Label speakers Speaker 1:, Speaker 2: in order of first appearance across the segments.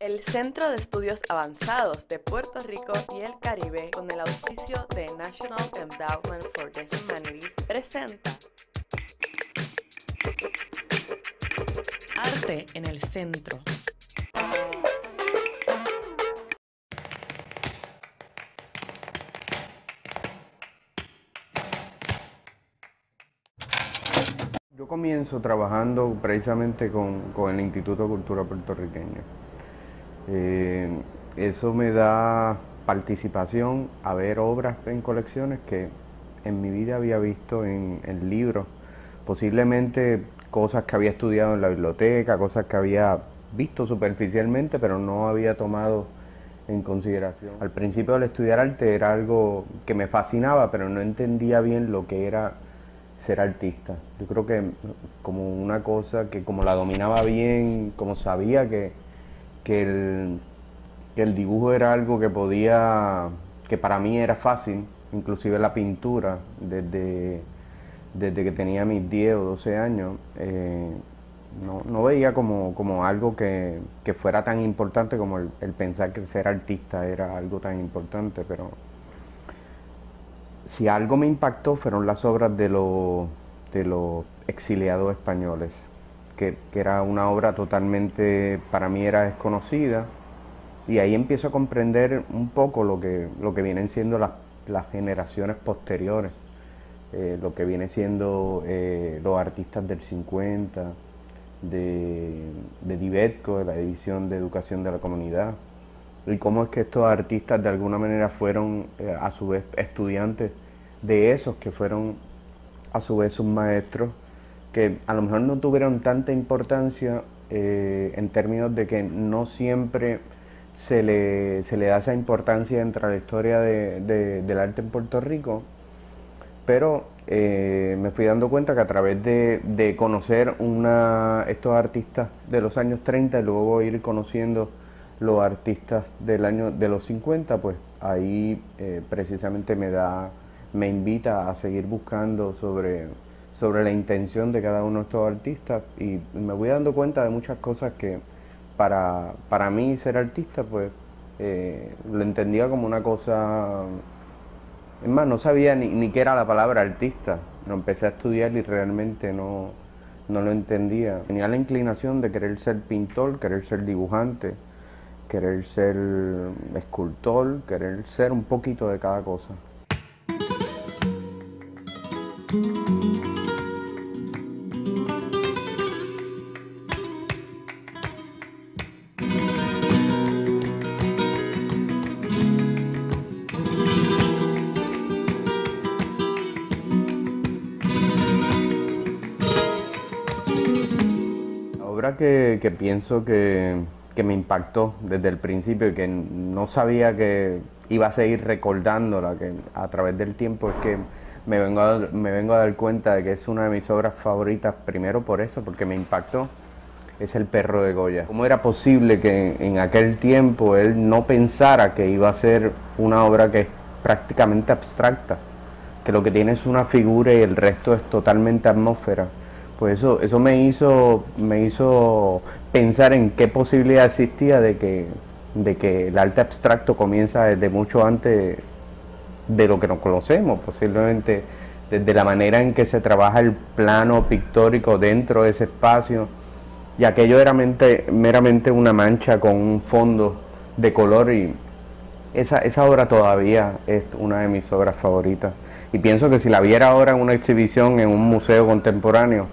Speaker 1: El Centro de Estudios Avanzados de Puerto Rico y el Caribe, con el auspicio de National Endowment for the Humanities, presenta Arte en el Centro.
Speaker 2: Yo comienzo trabajando precisamente con el Instituto de Cultura Puertorriqueña. Eh, Eso me da participación a ver obras en colecciones que en mi vida había visto en libros, posiblemente cosas que había estudiado en la biblioteca, cosas que había visto superficialmente, pero no había tomado en consideración. Al principio, al estudiar arte era algo que me fascinaba, pero no entendía bien lo que era ser artista. Yo creo que como una cosa que como la dominaba bien, como sabía que el, que el dibujo era algo que podía, que para mí era fácil, inclusive la pintura, desde que tenía mis 10 o 12 años, no veía como algo que fuera tan importante como el pensar que ser artista era algo tan importante, pero si algo me impactó fueron las obras de los exiliados españoles, que era una obra totalmente, para mí era desconocida, y ahí empiezo a comprender un poco lo que vienen siendo las generaciones posteriores, lo que viene siendo los artistas del 50, de Dibetco, de la División de Educación de la Comunidad, y cómo es que estos artistas de alguna manera fueron a su vez estudiantes de esos que fueron a su vez sus maestros, que a lo mejor no tuvieron tanta importancia en términos de que no siempre se le da esa importancia dentro de la historia del arte en Puerto Rico, pero me fui dando cuenta que a través de conocer estos artistas de los años 30 y luego ir conociendo los artistas de los 50, pues ahí precisamente me invita a seguir buscando sobre la intención de cada uno de estos artistas, y me voy dando cuenta de muchas cosas que para mí ser artista pues lo entendía como una cosa. Es más, no sabía ni qué era la palabra artista. Lo empecé a estudiar y realmente no lo entendía. Tenía la inclinación de querer ser pintor, querer ser dibujante, querer ser escultor, querer ser un poquito de cada cosa. La obra que pienso que me impactó desde el principio y que no sabía que iba a seguir recordándola que a través del tiempo, es que me vengo a dar cuenta de que es una de mis obras favoritas, primero por eso, porque me impactó, es El perro de Goya. ¿Cómo era posible que en aquel tiempo él no pensara que iba a ser una obra que es prácticamente abstracta, que lo que tiene es una figura y el resto es totalmente atmósfera? Pues eso me hizo pensar en qué posibilidad existía de que el arte abstracto comienza desde mucho antes de lo que nos conocemos, posiblemente desde la manera en que se trabaja el plano pictórico dentro de ese espacio, y aquello era meramente una mancha con un fondo de color, y esa obra todavía es una de mis obras favoritas. Y pienso que si la viera ahora en una exhibición en un museo contemporáneo,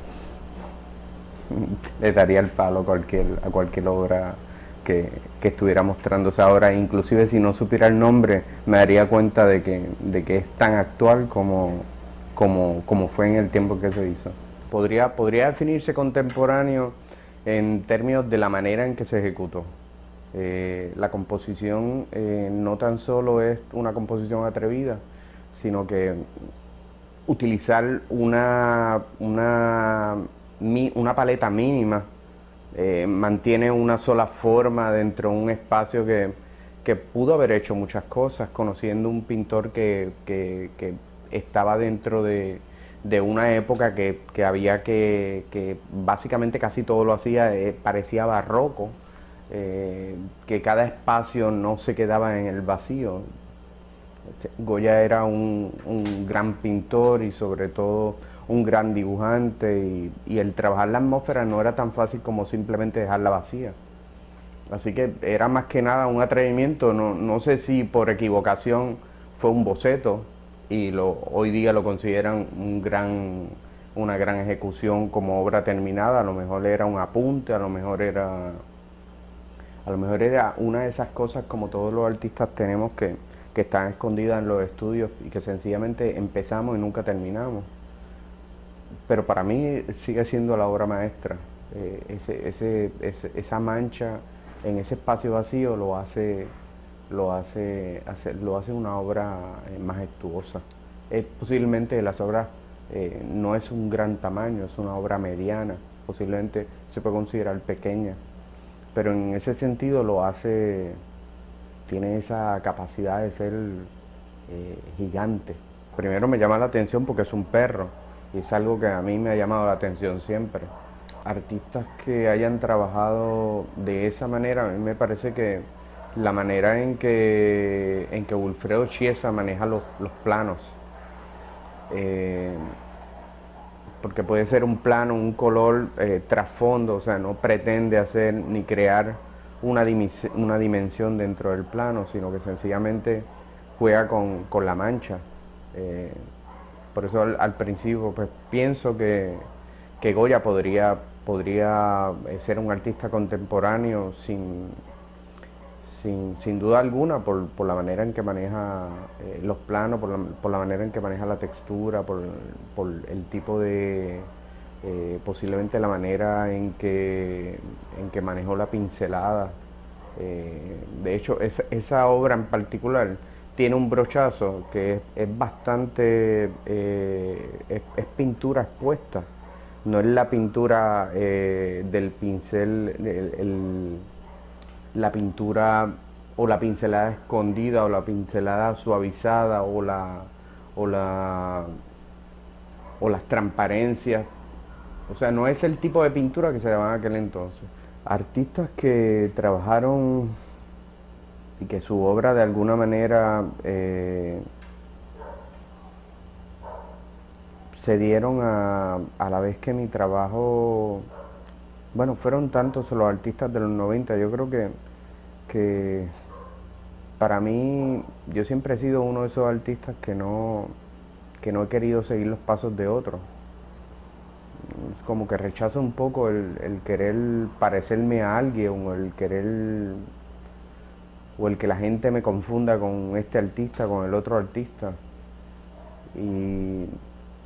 Speaker 2: le daría el palo a cualquier obra que estuviera mostrándose ahora. Inclusive si no supiera el nombre, me daría cuenta de que es tan actual como fue en el tiempo que se hizo. Podría definirse contemporáneo en términos de la manera en que se ejecutó. La composición no tan solo es una composición atrevida, sino que utilizar una paleta mínima, mantiene una sola forma dentro de un espacio que pudo haber hecho muchas cosas, conociendo un pintor que estaba dentro de una época que había que básicamente casi todo lo hacía, parecía barroco, que cada espacio no se quedaba en el vacío. Goya era un gran pintor y sobre todo un gran dibujante, y el trabajar la atmósfera no era tan fácil como simplemente dejarla vacía. Así que era más que nada un atrevimiento, no sé si por equivocación fue un boceto y hoy día lo consideran una gran ejecución como obra terminada. A lo mejor era un apunte, a lo mejor era una de esas cosas como todos los artistas tenemos que están escondidas en los estudios y que sencillamente empezamos y nunca terminamos. Pero para mí sigue siendo la obra maestra. Esa mancha en ese espacio vacío lo hace una obra majestuosa. Posiblemente de las obras no es un gran tamaño, es una obra mediana, posiblemente se puede considerar pequeña, pero en ese sentido tiene esa capacidad de ser gigante. Primero me llama la atención porque es un perro, y es algo que a mí me ha llamado la atención siempre. Artistas que hayan trabajado de esa manera, a mí me parece que la manera en que Wilfredo Chiesa maneja los planos, porque puede ser un plano, un color trasfondo, o sea, no pretende hacer ni crear una dimensión dentro del plano, sino que sencillamente juega con la mancha. Por eso al principio pues, pienso que Goya podría ser un artista contemporáneo sin duda alguna por la manera en que maneja los planos, por la manera en que maneja la textura, por el tipo de, posiblemente la manera en que manejó la pincelada. De hecho, esa obra en particular tiene un brochazo que es bastante, es pintura expuesta, no es la pintura del pincel, la pintura o la pincelada escondida o la pincelada suavizada o las transparencias. O sea, no es el tipo de pintura que se daba en aquel entonces. Artistas que trabajaron y que su obra de alguna manera se dieron a la vez que mi trabajo, bueno, fueron tantos los artistas de los 90, yo creo que para mí, yo siempre he sido uno de esos artistas que no he querido seguir los pasos de otros. Como que rechazo un poco el querer parecerme a alguien o el que la gente me confunda con este artista, con el otro artista. Y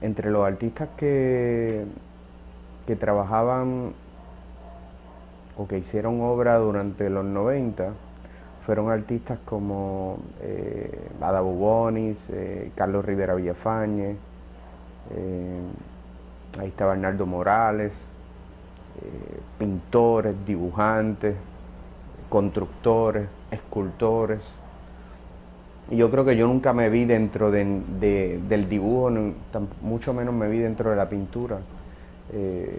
Speaker 2: entre los artistas que trabajaban o que hicieron obra durante los 90 fueron artistas como Ada Bubonis, Carlos Rivera Villafañe, ahí estaba Arnaldo Morales, pintores, dibujantes, constructores, escultores. Y yo creo que yo nunca me vi dentro del dibujo, mucho menos me vi dentro de la pintura.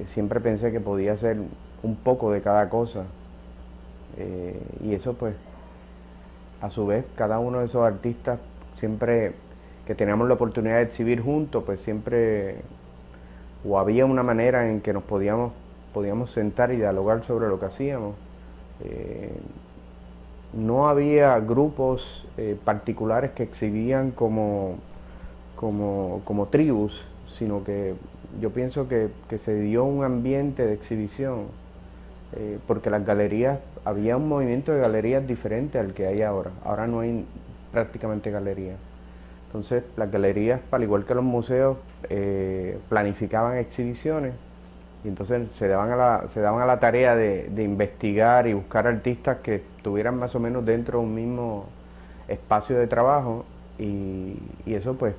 Speaker 2: Siempre pensé que podía ser un poco de cada cosa. Y eso pues, a su vez, cada uno de esos artistas, siempre que teníamos la oportunidad de exhibir juntos, pues siempre, o había una manera en que nos podíamos sentar y dialogar sobre lo que hacíamos. No había grupos particulares que exhibían como tribus, sino que yo pienso que se dio un ambiente de exhibición, porque las galerías, había un movimiento de galerías diferente al que hay ahora. Ahora no hay prácticamente galerías. Entonces las galerías, al igual que los museos, planificaban exhibiciones, y entonces se daban a la tarea de investigar y buscar artistas que estuvieran más o menos dentro de un mismo espacio de trabajo, y eso pues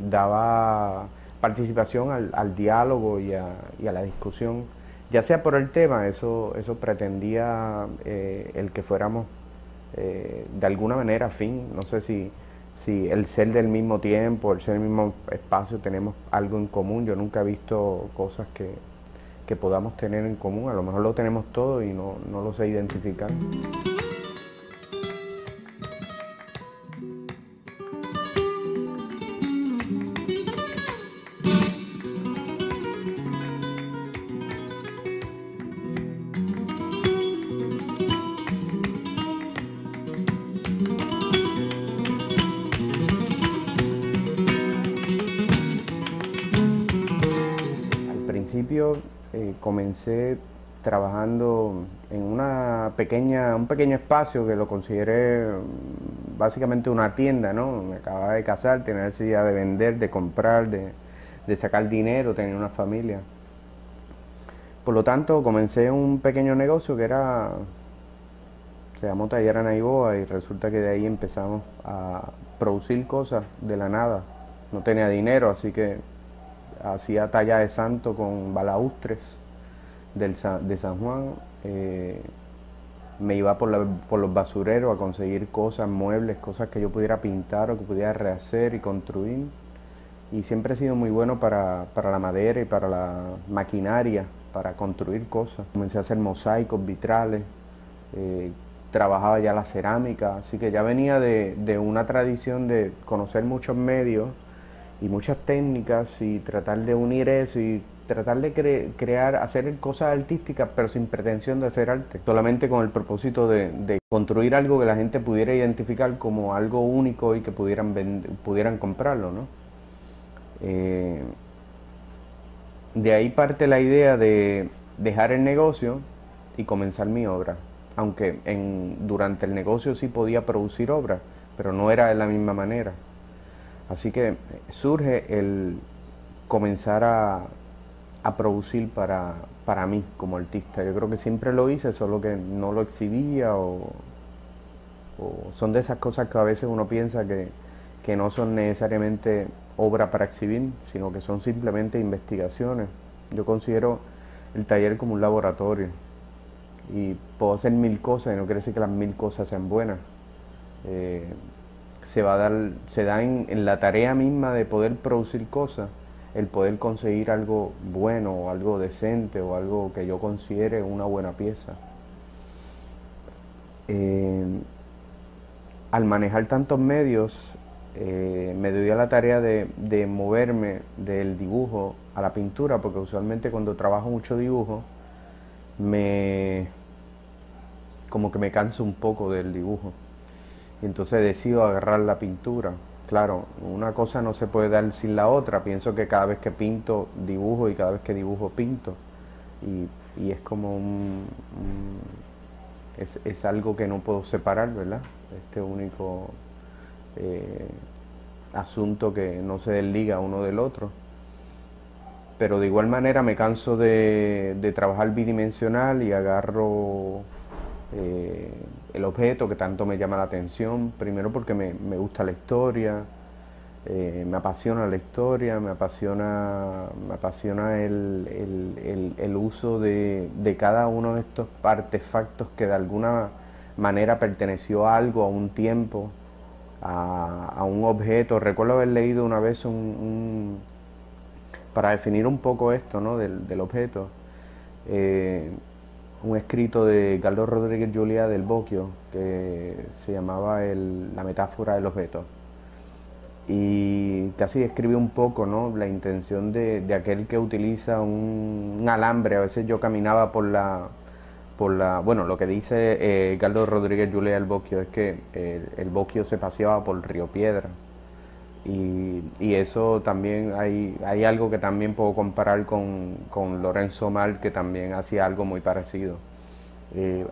Speaker 2: daba participación al diálogo y a la discusión, ya sea por el tema. Eso pretendía el que fuéramos de alguna manera afín. No sé si el ser del mismo tiempo, el ser del mismo espacio, tenemos algo en común. Yo nunca he visto cosas que podamos tener en común. A lo mejor lo tenemos todo y no lo sé identificar. Al principio comencé trabajando en un pequeño espacio que lo consideré básicamente una tienda, ¿no? Me acababa de casar, tenía necesidad de vender, de comprar, de sacar dinero, tenía una familia. Por lo tanto, comencé un pequeño negocio se llamó Taller Anaiboa, y resulta que de ahí empezamos a producir cosas de la nada. No tenía dinero, así que hacía talla de santo con balaustres de San Juan. Me iba por los basureros a conseguir cosas, muebles, cosas que yo pudiera pintar o que pudiera rehacer y construir. Y siempre he sido muy bueno para la madera y para la maquinaria, para construir cosas. Comencé a hacer mosaicos, vitrales, trabajaba ya la cerámica, así que ya venía de una tradición de conocer muchos medios y muchas técnicas y tratar de unir eso y tratar de crear, hacer cosas artísticas, pero sin pretensión de hacer arte, solamente con el propósito de construir algo que la gente pudiera identificar como algo único y que pudieran comprarlo, ¿no? De ahí parte la idea de dejar el negocio y comenzar mi obra, aunque durante el negocio sí podía producir obras, pero no era de la misma manera. Así que surge el comenzar a producir para mí como artista. Yo creo que siempre lo hice, solo que no lo exhibía o son de esas cosas que a veces uno piensa que no son necesariamente obra para exhibir, sino que son simplemente investigaciones. Yo considero el taller como un laboratorio y puedo hacer 1000 cosas y no quiere decir que las 1000 cosas sean buenas. Se da en la tarea misma de poder producir cosas, el poder conseguir algo bueno o algo decente o algo que yo considere una buena pieza. Al manejar tantos medios, me doy a la tarea de moverme del dibujo a la pintura, porque usualmente cuando trabajo mucho dibujo, como que me canso un poco del dibujo. Y entonces decido agarrar la pintura. Claro, una cosa no se puede dar sin la otra. Pienso que cada vez que pinto, dibujo, y cada vez que dibujo, pinto. Y es como es algo que no puedo separar, ¿verdad? Este único asunto que no se desliga uno del otro. Pero de igual manera me canso de trabajar bidimensional y agarro el objeto que tanto me llama la atención, primero porque me gusta la historia, me apasiona la historia, me apasiona el uso de cada uno de estos artefactos que de alguna manera perteneció a algo, a un tiempo, a un objeto. Recuerdo haber leído una vez para definir un poco esto, ¿no?, del objeto, un escrito de Carlos Rodríguez Juliá del Bocchio que se llamaba La metáfora del objeto, y casi describe un poco, ¿no?, la intención de aquel que utiliza un alambre. A veces yo caminaba bueno, lo que dice Carlos Rodríguez Juliá del Bocchio es que el Bocchio se paseaba por Río Piedra. Y eso también hay algo que también puedo comparar con Lorenzo Mal, que también hacía algo muy parecido.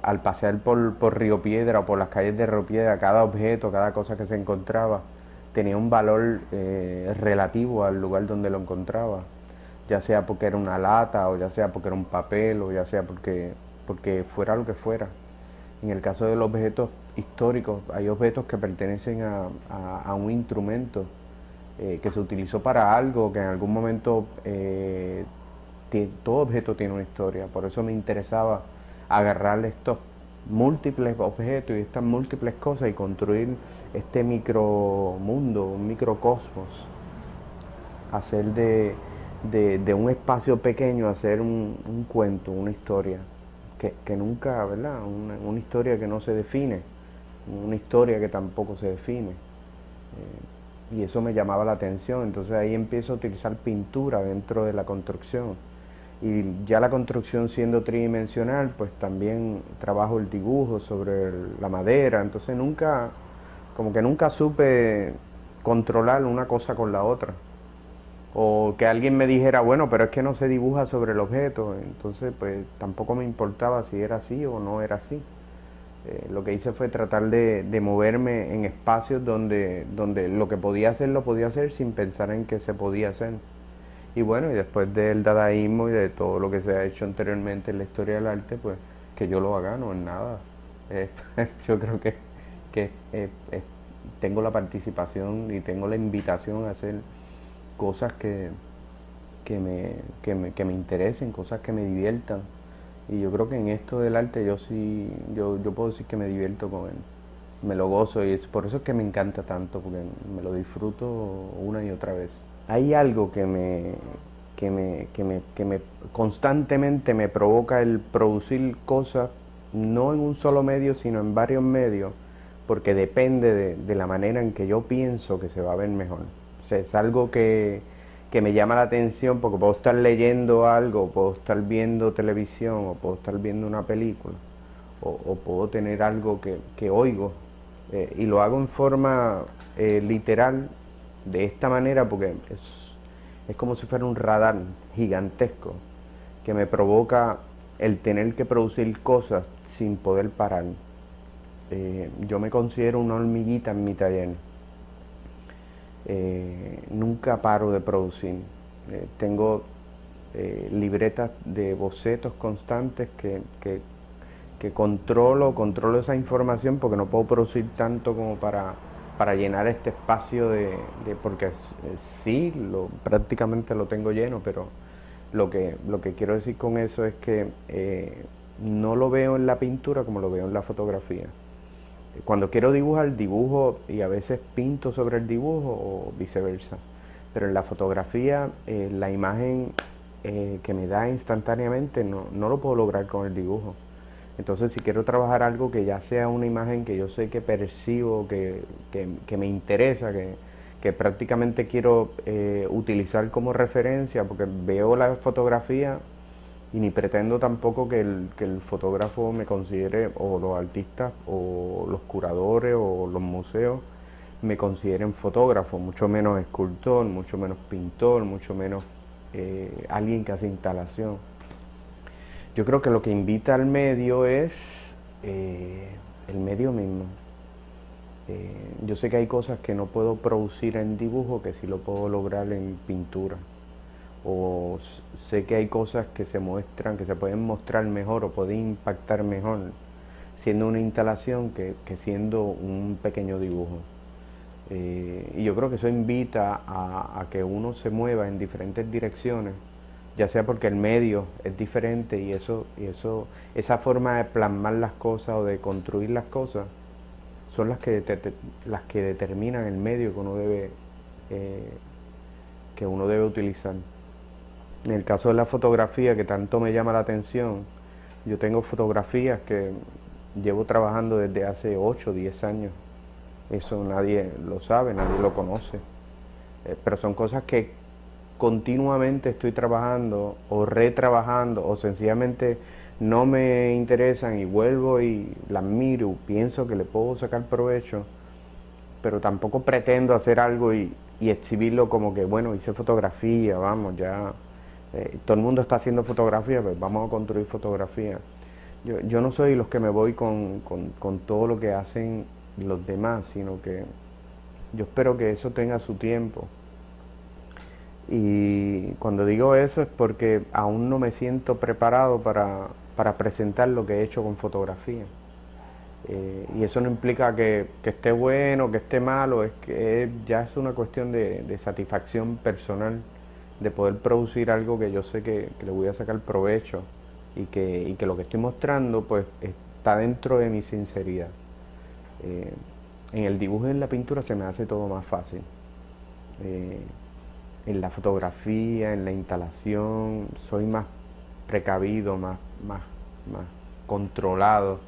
Speaker 2: Al pasear por Río Piedra o por las calles de Río Piedra, cada objeto, cada cosa que se encontraba tenía un valor relativo al lugar donde lo encontraba, ya sea porque era una lata, o ya sea porque era un papel, o ya sea porque fuera lo que fuera. En el caso de los objetos históricos, hay objetos que pertenecen a un instrumento que se utilizó para algo, que en algún momento todo objeto tiene una historia. Por eso me interesaba agarrar estos múltiples objetos y estas múltiples cosas y construir este micromundo, un microcosmos, hacer de un espacio pequeño hacer un cuento, una historia, que nunca, ¿verdad? Una historia que no se define, una historia que tampoco se define. Y eso me llamaba la atención, entonces ahí empiezo a utilizar pintura dentro de la construcción. Y ya la construcción siendo tridimensional, pues también trabajo el dibujo sobre la madera, entonces nunca, como que nunca supe controlar una cosa con la otra. O que alguien me dijera, bueno, pero es que no se dibuja sobre el objeto, entonces pues tampoco me importaba si era así o no era así. Lo que hice fue tratar de moverme en espacios donde lo que podía hacer lo podía hacer sin pensar en que se podía hacer. Y bueno, y después del dadaísmo y de todo lo que se ha hecho anteriormente en la historia del arte, pues que yo lo haga no es nada. Eh, yo creo que tengo la participación y tengo la invitación a hacer cosas que me interesen, cosas que me diviertan. Y yo creo que en esto del arte yo sí, yo puedo decir que me divierto con él. Me lo gozo y es por eso es que me encanta tanto, porque me lo disfruto una y otra vez. Hay algo que me constantemente me provoca el producir cosas, no en un solo medio, sino en varios medios, porque depende de la manera en que yo pienso que se va a ver mejor. O sea, es algo que me llama la atención porque puedo estar leyendo algo, puedo estar viendo televisión, o puedo estar viendo una película, o puedo tener algo que oigo, y lo hago en forma literal, de esta manera, porque es como si fuera un radar gigantesco que me provoca el tener que producir cosas sin poder parar. Yo me considero una hormiguita en mi taller. Nunca paro de producir. Tengo libretas de bocetos constantes que controlo esa información porque no puedo producir tanto como para llenar este espacio porque sí, prácticamente lo tengo lleno, pero lo que quiero decir con eso es que no lo veo en la pintura como lo veo en la fotografía. Cuando quiero dibujar, dibujo y a veces pinto sobre el dibujo o viceversa. Pero en la fotografía, la imagen que me da instantáneamente no lo puedo lograr con el dibujo. Entonces, si quiero trabajar algo que ya sea una imagen que yo sé que percibo, que me interesa, que prácticamente quiero utilizar como referencia, porque veo la fotografía y ni pretendo tampoco que el fotógrafo me considere, o los artistas, o los curadores, o los museos, me consideren fotógrafo, mucho menos escultor, mucho menos pintor, mucho menos alguien que hace instalación. Yo creo que lo que invita al medio es el medio mismo. Yo sé que hay cosas que no puedo producir en dibujo que sí lo puedo lograr en pintura. O sé que hay cosas que se muestran, que se pueden mostrar mejor o pueden impactar mejor siendo una instalación que siendo un pequeño dibujo. Y yo creo que eso invita a que uno se mueva en diferentes direcciones, ya sea porque el medio es diferente y esa forma de plasmar las cosas o de construir las cosas son las que determinan el medio eh, que uno debe utilizar. En el caso de la fotografía, que tanto me llama la atención, yo tengo fotografías que llevo trabajando desde hace 8 o 10 años. Eso nadie lo sabe, nadie lo conoce. Pero son cosas que continuamente estoy trabajando o retrabajando o sencillamente no me interesan y vuelvo y las miro, pienso que le puedo sacar provecho, pero tampoco pretendo hacer algo y exhibirlo como que, bueno, hice fotografía, vamos, ya todo el mundo está haciendo fotografía, pues vamos a construir fotografía. Yo no soy los que me voy con todo lo que hacen los demás, sino que yo espero que eso tenga su tiempo. Y cuando digo eso es porque aún no me siento preparado para presentar lo que he hecho con fotografía. Y eso no implica que esté bueno, que esté malo, es que ya es una cuestión de satisfacción personal, de poder producir algo que yo sé que le voy a sacar provecho y que lo que estoy mostrando pues está dentro de mi sinceridad. En el dibujo y en la pintura se me hace todo más fácil. en la fotografía, en la instalación, soy más precavido, más controlado.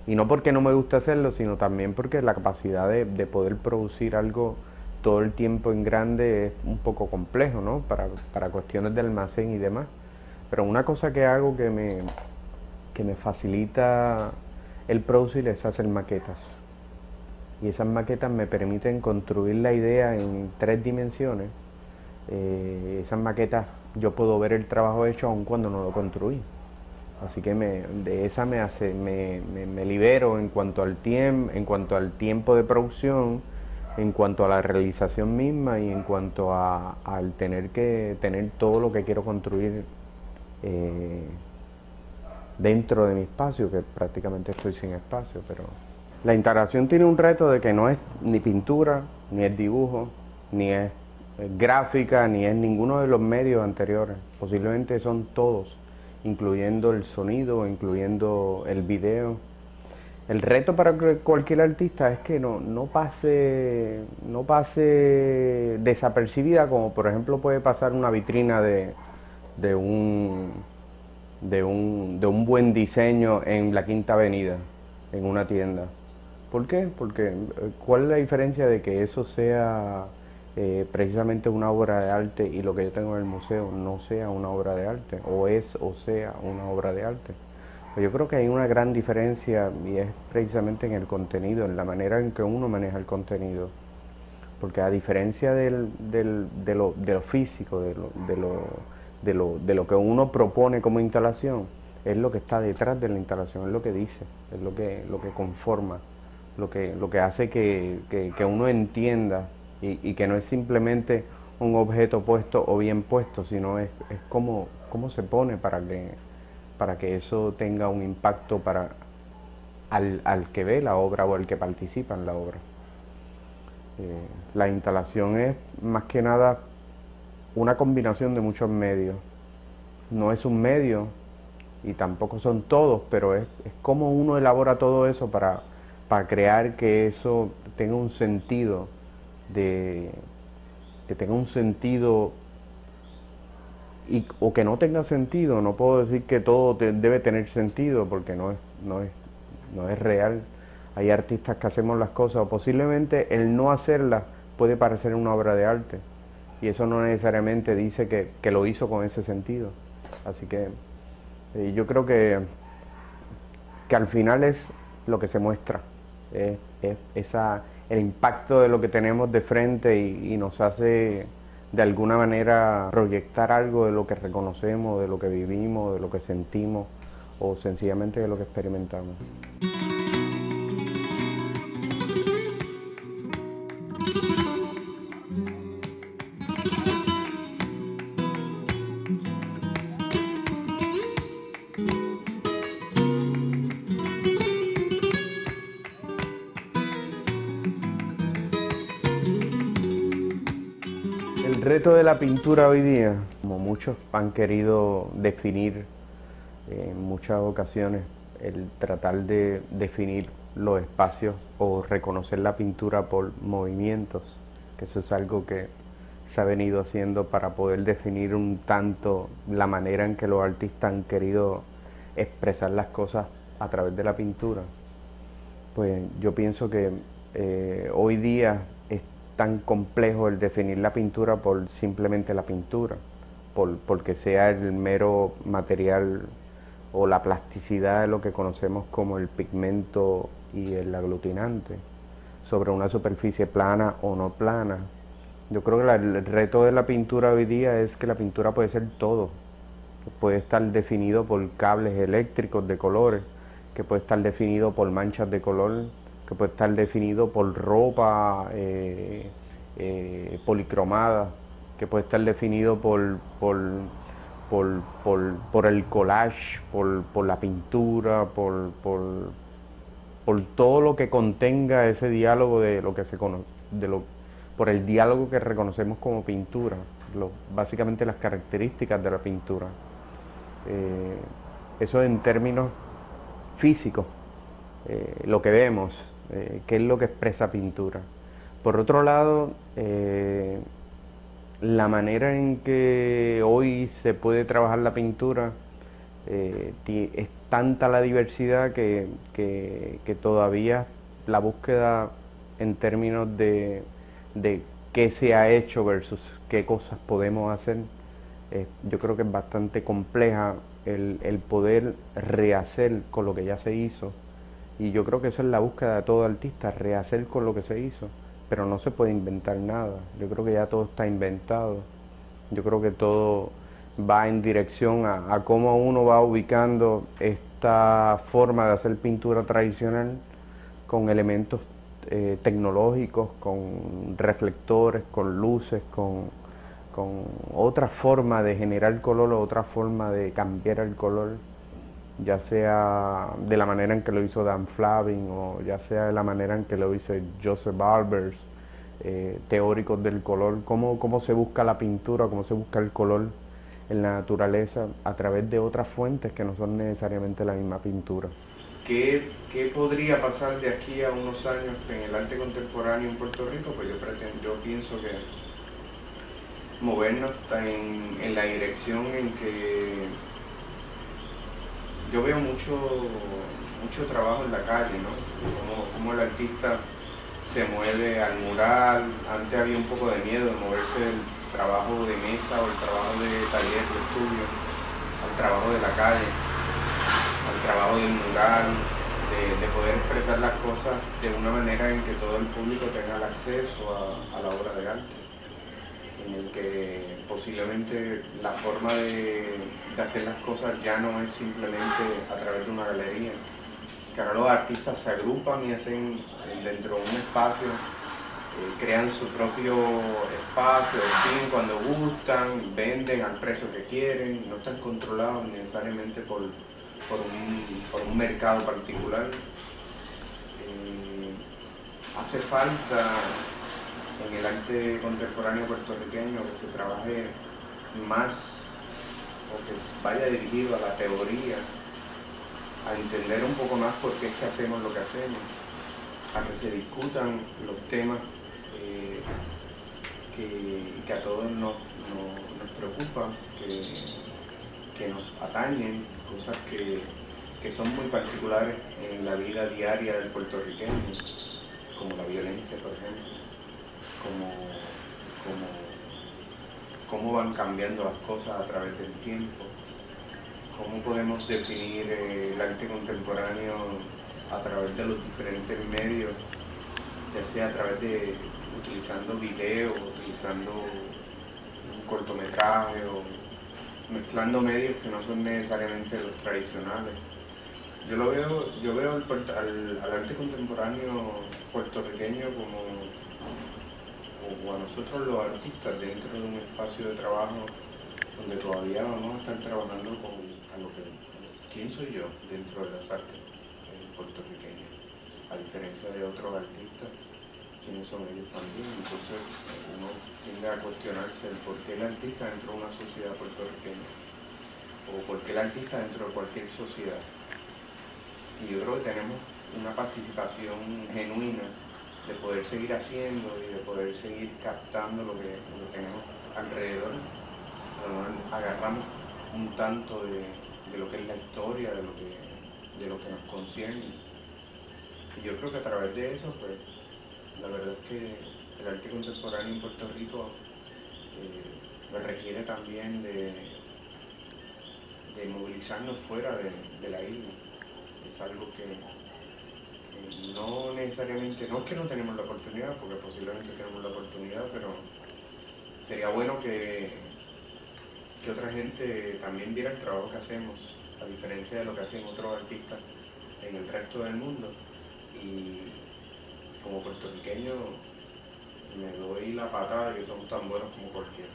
Speaker 2: Y no porque no me guste hacerlo, sino también porque la capacidad de poder producir algo todo el tiempo en grande es un poco complejo, ¿no? Para cuestiones de almacén y demás. Pero una cosa que hago que me facilita el producir es hacer maquetas. Y esas maquetas me permiten construir la idea en 3 dimensiones. Esas maquetas yo puedo ver el trabajo hecho aun cuando no lo construí. Así que de esa me libero en cuanto al tiempo de producción, en cuanto a la realización misma y en cuanto al tener que tener todo lo que quiero construir dentro de mi espacio, que prácticamente estoy sin espacio. Pero la instalación tiene un reto de que no es ni pintura, ni es dibujo, ni es gráfica, ni es ninguno de los medios anteriores. Posiblemente son todos, incluyendo el sonido, incluyendo el video. El reto para cualquier artista es que no pase desapercibida, como por ejemplo puede pasar una vitrina de un buen diseño en la Quinta Avenida, en una tienda. ¿Por qué? Porque ¿cuál es la diferencia de que eso sea precisamente una obra de arte y lo que yo tengo en el museo no sea una obra de arte, o sea una obra de arte? Pues yo creo que hay una gran diferencia y es precisamente en el contenido, en la manera en que uno maneja el contenido. Porque a diferencia de lo físico, de lo que uno propone como instalación, es lo que está detrás de la instalación, es lo que dice, es lo que conforma, lo que hace que uno entienda y que no es simplemente un objeto puesto o bien puesto, sino es cómo se pone para que eso tenga un impacto al que ve la obra o al que participa en la obra. La instalación es más que nada una combinación de muchos medios. No es un medio y tampoco son todos, pero es como uno elabora todo eso para crear que eso tenga un sentido, que tenga un sentido o que no tenga sentido. No puedo decir que todo debe tener sentido porque no es real. Hay artistas que hacemos las cosas o posiblemente el no hacerlas puede parecer una obra de arte y eso no necesariamente dice que lo hizo con ese sentido. Así que yo creo que al final es lo que se muestra, es el impacto de lo que tenemos de frente y nos hace de alguna manera proyectar algo de lo que reconocemos, de lo que vivimos, de lo que sentimos o sencillamente de lo que experimentamos. El reto de la pintura hoy día, como muchos han querido definir en muchas ocasiones, el tratar de definir los espacios o reconocer la pintura por movimientos, que eso es algo que se ha venido haciendo para poder definir un tanto la manera en que los artistas han querido expresar las cosas a través de la pintura. Pues yo pienso que hoy día es tan complejo el definir la pintura por simplemente la pintura, porque sea el mero material o la plasticidad de lo que conocemos como el pigmento y el aglutinante sobre una superficie plana o no plana. Yo creo que el reto de la pintura hoy día es que la pintura puede ser todo. Puede estar definido por cables eléctricos de colores, que puede estar definido por manchas de color, que puede estar definido por ropa policromada, que puede estar definido por el collage, por la pintura, por todo lo que contenga ese diálogo de lo que se conoce, por el diálogo que reconocemos como pintura, básicamente las características de la pintura. Eso en términos físicos, lo que vemos, qué es lo que expresa pintura. Por otro lado, la manera en que hoy se puede trabajar la pintura, es tanta la diversidad que todavía la búsqueda en términos de qué se ha hecho versus qué cosas podemos hacer, yo creo que es bastante compleja el poder rehacer con lo que ya se hizo. Y yo creo que eso es la búsqueda de todo artista, rehacer con lo que se hizo. Pero no se puede inventar nada. Yo creo que ya todo está inventado. Yo creo que todo va en dirección a cómo uno va ubicando esta forma de hacer pintura tradicional con elementos tecnológicos, con reflectores, con luces, con otra forma de generar color o otra forma de cambiar el color, ya sea de la manera en que lo hizo Dan Flavin o ya sea de la manera en que lo hizo Joseph Albers, teóricos del color, cómo se busca la pintura, cómo se busca el color en la naturaleza a través de otras fuentes que no son necesariamente la misma pintura. ¿Qué podría pasar de aquí a unos años en el arte contemporáneo en Puerto Rico? Pues yo pienso que movernos en la dirección en que yo veo mucho trabajo en la calle, ¿no? Como el artista se mueve al mural. Antes había un poco de miedo de moverse del trabajo de mesa o el trabajo de taller, de estudio, al trabajo de la calle, al trabajo del mural, de poder expresar las cosas de una manera en que todo el público tenga el acceso a la obra de arte, en el que posiblemente la forma de hacer las cosas ya no es simplemente a través de una galería, que ahora los artistas se agrupan y hacen dentro de un espacio, crean su propio espacio, deciden cuando gustan, venden al precio que quieren, no están controlados necesariamente por un mercado particular. Hace falta en el arte contemporáneo puertorriqueño que se trabaje más o que vaya dirigido a la teoría, a entender un poco más por qué es que hacemos lo que hacemos, a que se discutan los temas que a todos nos preocupan, que nos atañen, cosas que son muy particulares en la vida diaria del puertorriqueño, como la violencia, por ejemplo, cómo van cambiando las cosas a través del tiempo, cómo podemos definir el arte contemporáneo a través de los diferentes medios, ya sea a través de utilizando video, utilizando un cortometraje o mezclando medios que no son necesariamente los tradicionales. Yo veo al arte contemporáneo puertorriqueño o a nosotros los artistas dentro de un espacio de trabajo donde todavía vamos a estar trabajando a lo que quién soy yo dentro de las artes puertorriqueñas, a diferencia de otros artistas, quiénes son ellos también. Entonces uno tiende a cuestionarse el por qué el artista dentro de una sociedad puertorriqueña o por qué el artista dentro de cualquier sociedad. Y yo creo que tenemos una participación genuina de poder seguir haciendo y de poder seguir captando lo que tenemos alrededor. Agarramos un tanto de lo que es la historia, de lo que nos concierne. Y yo creo que a través de eso, pues, la verdad es que el arte contemporáneo en Puerto Rico requiere también de movilizarnos fuera de la isla. Es algo que no necesariamente, no es que no tenemos la oportunidad, porque posiblemente tenemos la oportunidad, pero sería bueno que otra gente también viera el trabajo que hacemos, a diferencia de lo que hacen otros artistas en el resto del mundo. Y como puertorriqueño me doy la patada de que somos tan buenos como cualquiera.